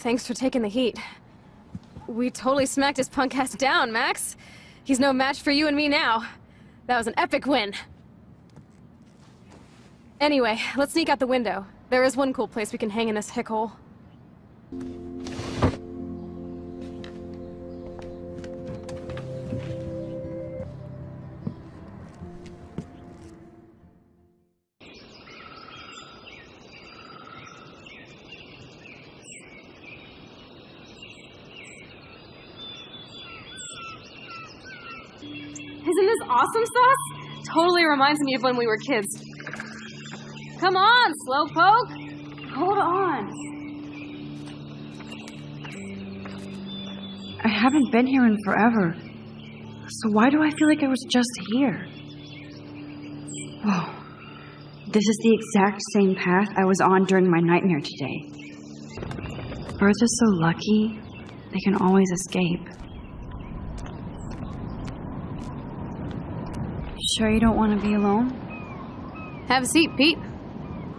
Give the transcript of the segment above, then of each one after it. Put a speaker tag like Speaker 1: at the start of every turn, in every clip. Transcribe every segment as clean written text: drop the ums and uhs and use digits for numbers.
Speaker 1: Thanks for taking the heat. We totally smacked his punk ass down, Max. He's no match for you and me now. That was an epic win. Anyway, let's sneak out the window. There is one cool place we can hang in this hick hole. Isn't this awesome sauce? Totally reminds me of when we were kids. Come on, Slowpoke! Hold on.
Speaker 2: I haven't been here in forever. So why do I feel like I was just here? Whoa. This is the exact same path I was on during my nightmare today. Birds are so lucky, they can always escape. Sure you don't want to be alone?
Speaker 1: Have a seat, Pete.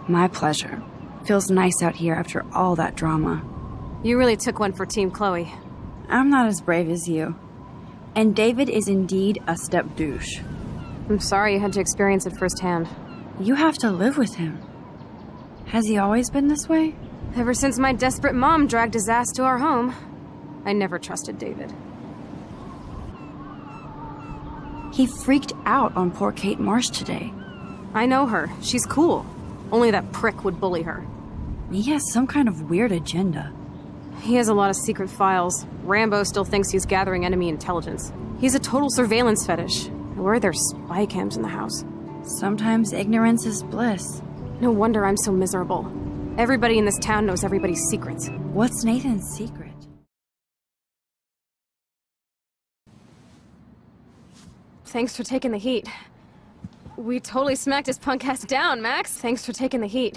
Speaker 2: My pleasure. Feels nice out here after all that drama.
Speaker 1: You really took one for Team Chloe.
Speaker 2: I'm not as brave as you. And David is indeed a step douche.
Speaker 1: I'm sorry you had to experience it firsthand.
Speaker 2: You have to live with him. Has he always been this way?
Speaker 1: Ever since my desperate mom dragged his ass to our home, I never trusted David.
Speaker 2: He freaked out on poor Kate Marsh today.
Speaker 1: I know her. She's cool. Only that prick would bully her.
Speaker 2: He has some kind of weird agenda.
Speaker 1: He has a lot of secret files. Rambo still thinks he's gathering enemy intelligence. He's a total surveillance fetish. Where are there spy cams in the house?
Speaker 2: Sometimes ignorance is bliss.
Speaker 1: No wonder I'm so miserable. Everybody in this town knows everybody's secrets.
Speaker 2: What's Nathan's secret?
Speaker 1: Thanks for taking the heat. We totally smacked his punk ass down, Max. Thanks for taking the heat.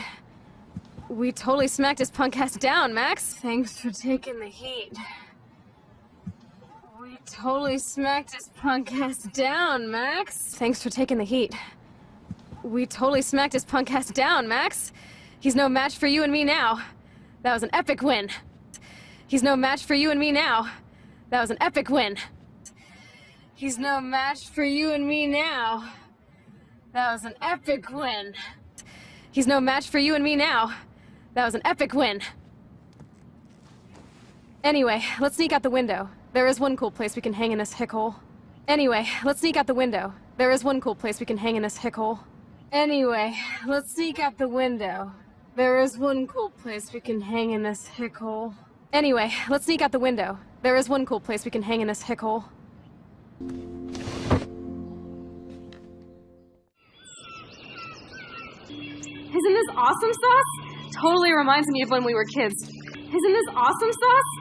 Speaker 1: We totally smacked his punk ass down, Max. Thanks for taking the heat. We totally smacked his punk ass down, Max. Thanks for taking the heat. We totally smacked his punk ass down, Max. He's no match for you and me now. That was an epic win. He's no match for you and me now. That was an epic win. He's no match for you and me now. That was an epic win. He's no match for you and me now. That was an epic win. Anyway, let's sneak out the window. There is one cool place we can hang in this hick hole. Anyway, let's sneak out the window. There is one cool place we can hang in this hick hole. Anyway, let's sneak out the window. There is one cool place we can hang in this hick hole. Anyway, let's sneak out the window. There is one cool place we can hang in this hick hole. Isn't this awesome sauce? Totally reminds me of when we were kids. Isn't this awesome sauce?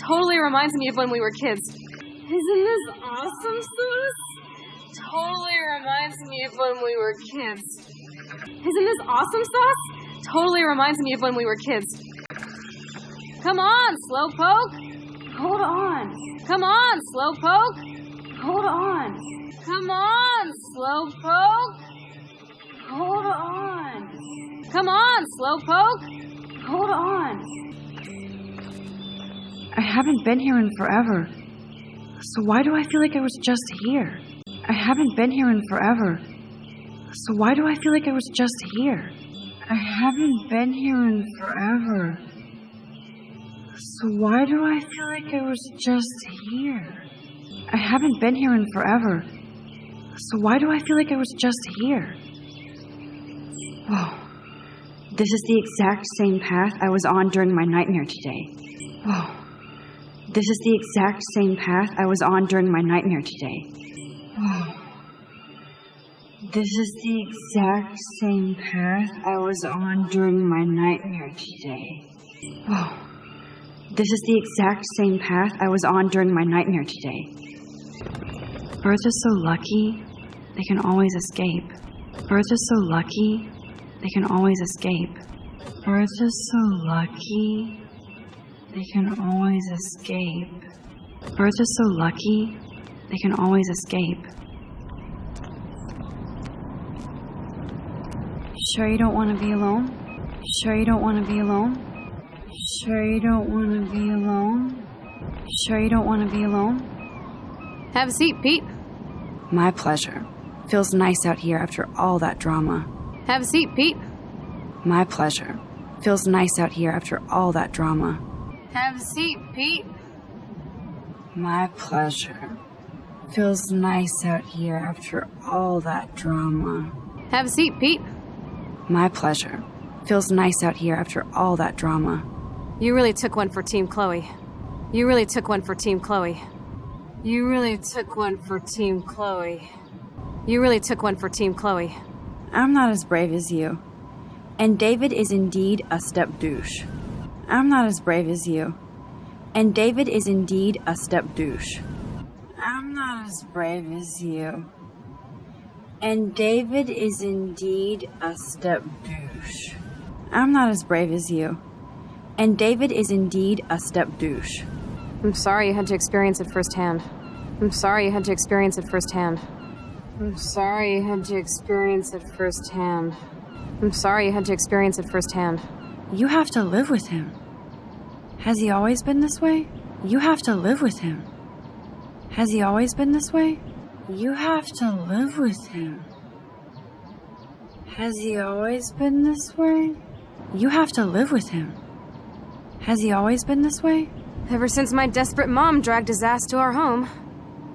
Speaker 1: Totally reminds me of when we were kids. Isn't this awesome sauce? Totally reminds me of when we were kids. Isn't this awesome sauce? Totally reminds me of when we were kids. Come on, Slowpoke!
Speaker 2: Hold on.
Speaker 1: Come on, Slowpoke!
Speaker 2: Hold on.
Speaker 1: Come on, Slowpoke!
Speaker 2: Hold on.
Speaker 1: Come on, Slowpoke!
Speaker 2: Hold on. I haven't been here in forever. So why do I feel like I was just here? I haven't been here in forever. So why do I feel like I was just here? I haven't been here in forever. So why do I feel like I was just here? I haven't been here in forever. So why do I feel like I was just here? Whoa. This is the exact same path I was on during my nightmare today. Whoa. This is the exact same path I was on during my nightmare today. Whoa. This is the exact same path I was on during my nightmare today. Whoa. This is the exact same path I was on during my nightmare today. Birds are so lucky, they can always escape. Birds are so lucky, they can always escape. Birds are so lucky, they can always escape. Birds are so lucky, they can always escape. Sure you don't want to be alone? Sure you don't want to be alone? Sure you don't want to be alone? Sure you don't want to be alone?
Speaker 1: Have a seat, Pete.
Speaker 2: My pleasure. Feels nice out here after all that drama.
Speaker 1: Have a seat, Pete.
Speaker 2: My pleasure. Feels nice out here after all that drama.
Speaker 1: Have a seat, Pete.
Speaker 2: My pleasure. Feels nice out here after all that drama.
Speaker 1: Have a seat, Pete.
Speaker 2: My pleasure. Feels nice out here after all that drama.
Speaker 1: You really took one for Team Chloe. You really took one for Team Chloe. You really took one for Team Chloe. You really took one for Team Chloe.
Speaker 2: I'm not as brave as you. And David is indeed a step douche. I'm not as brave as you. And David is indeed a step douche. I'm not as brave as you. And David is indeed a step douche. I'm not as brave as you. And David is indeed a step douche.
Speaker 1: I'm sorry you had to experience it firsthand. I'm sorry you had to experience it firsthand. I'm sorry you had to experience it firsthand. I'm sorry you had to experience it firsthand.
Speaker 2: You have to live with him. Has he always been this way? You have to live with him. Has he always been this way? You have to live with him. Has he always been this way? You have to live with him. Has he always been this way?
Speaker 1: Ever since my desperate mom dragged his ass to our home,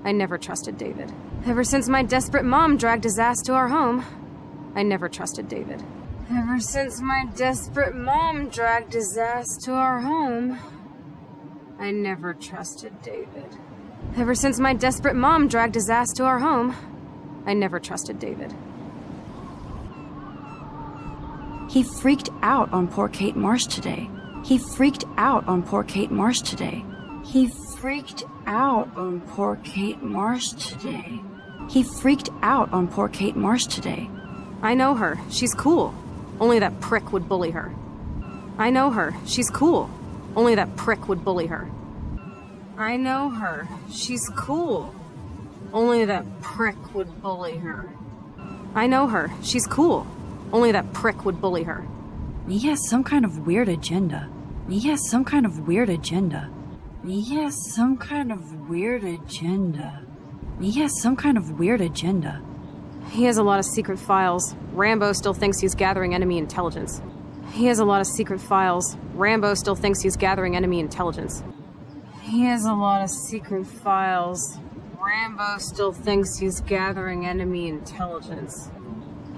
Speaker 1: I never trusted David. Ever since my desperate mom dragged his ass to our home, I never trusted David. Ever since my desperate mom dragged his ass to our home, I never trusted David. Ever since my desperate mom dragged his ass to our home, I never trusted David.
Speaker 2: He freaked out on poor Kate Marsh today. He freaked out on poor Kate Marsh today. He freaked out on poor Kate Marsh today. He freaked out on poor Kate Marsh today.
Speaker 1: I know her. She's cool. Only that prick would bully her. I know her. She's cool. Only that prick would bully her. I know her. She's cool. Only that prick would bully her. I know her. She's cool. Only that prick would bully her.
Speaker 2: He has some kind of weird agenda. He has some kind of weird agenda. He has some kind of weird agenda. He has some kind of weird agenda.
Speaker 1: He has a lot of secret files. Rambo still thinks he's gathering enemy intelligence. He has a lot of secret files. Rambo still thinks he's gathering enemy intelligence. He has a lot of secret files. Rambo still thinks he's gathering enemy intelligence.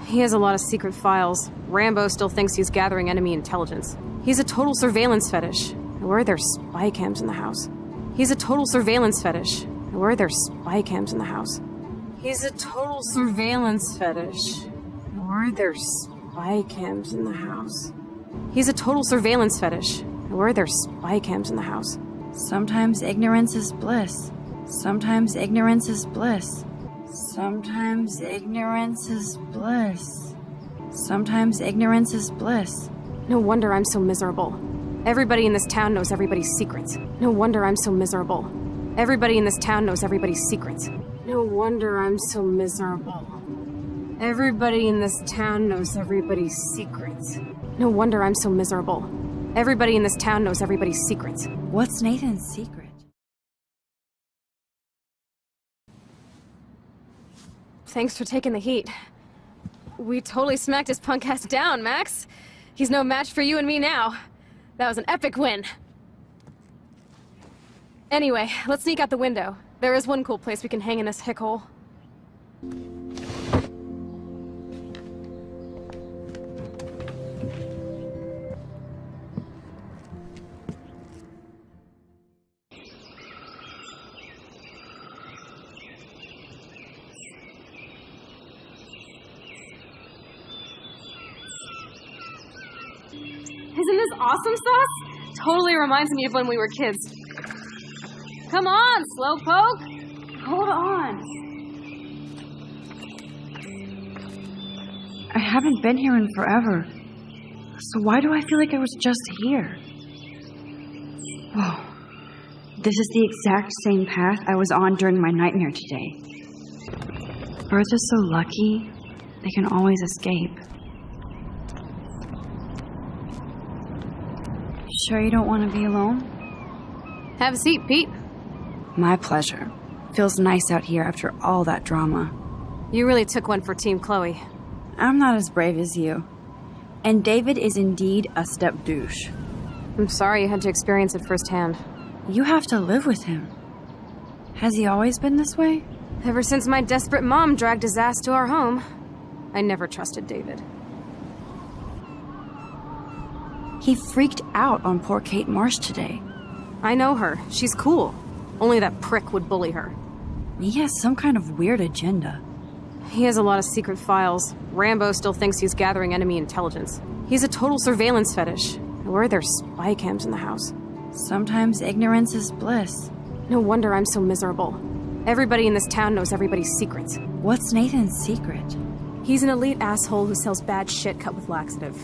Speaker 1: He has a lot of secret files. Rambo still thinks he's gathering enemy intelligence. He's a total surveillance fetish. Where are there spy cams in the house? He's a total surveillance fetish. Where are there spy cams in the house? He's a total surveillance fetish. Where are there spy cams in the house? He's a total surveillance fetish. Where are there spy cams in the house?
Speaker 2: Sometimes ignorance is bliss. Sometimes ignorance is bliss. Sometimes ignorance is bliss. Sometimes ignorance is bliss.
Speaker 1: No wonder I'm so miserable. Everybody in this town knows everybody's secrets. No wonder I'm so miserable. Everybody in this town knows everybody's secrets. No wonder I'm so miserable. Everybody in this town knows everybody's secrets. No wonder I'm so miserable. Everybody in this town knows everybody's secrets.
Speaker 2: What's Nathan's secret?
Speaker 1: Thanks for taking the heat. We totally smacked his punk ass down, Max. He's no match for you and me now. That was an epic win. Anyway, let's sneak out the window. There is one cool place we can hang in this hick hole. Isn't this awesome sauce? Totally reminds me of when we were kids. Come on, Slowpoke!
Speaker 2: Hold on. I haven't been here in forever. So why do I feel like I was just here? Whoa. This is the exact same path I was on during my nightmare today. Birds are so lucky, they can always escape. Sure you don't want to be alone?
Speaker 1: Have a seat, Pete.
Speaker 2: My pleasure. Feels nice out here after all that drama.
Speaker 1: You really took one for Team Chloe.
Speaker 2: I'm not as brave as you. And David is indeed a step douche.
Speaker 1: I'm sorry you had to experience it firsthand.
Speaker 2: You have to live with him. Has he always been this way?
Speaker 1: Ever since my desperate mom dragged his ass to our home, I never trusted David.
Speaker 2: He freaked out on poor Kate Marsh today.
Speaker 1: I know her. She's cool. Only that prick would bully her.
Speaker 2: He has some kind of weird agenda.
Speaker 1: He has a lot of secret files. Rambo still thinks he's gathering enemy intelligence. He's a total surveillance fetish. Where are there spy cams in the house?
Speaker 2: Sometimes ignorance is bliss.
Speaker 1: No wonder I'm so miserable. Everybody in this town knows everybody's secrets.
Speaker 2: What's Nathan's secret?
Speaker 1: He's an elite asshole who sells bad shit cut with laxative.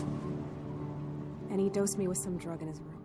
Speaker 1: And he dosed me with some drug in his room.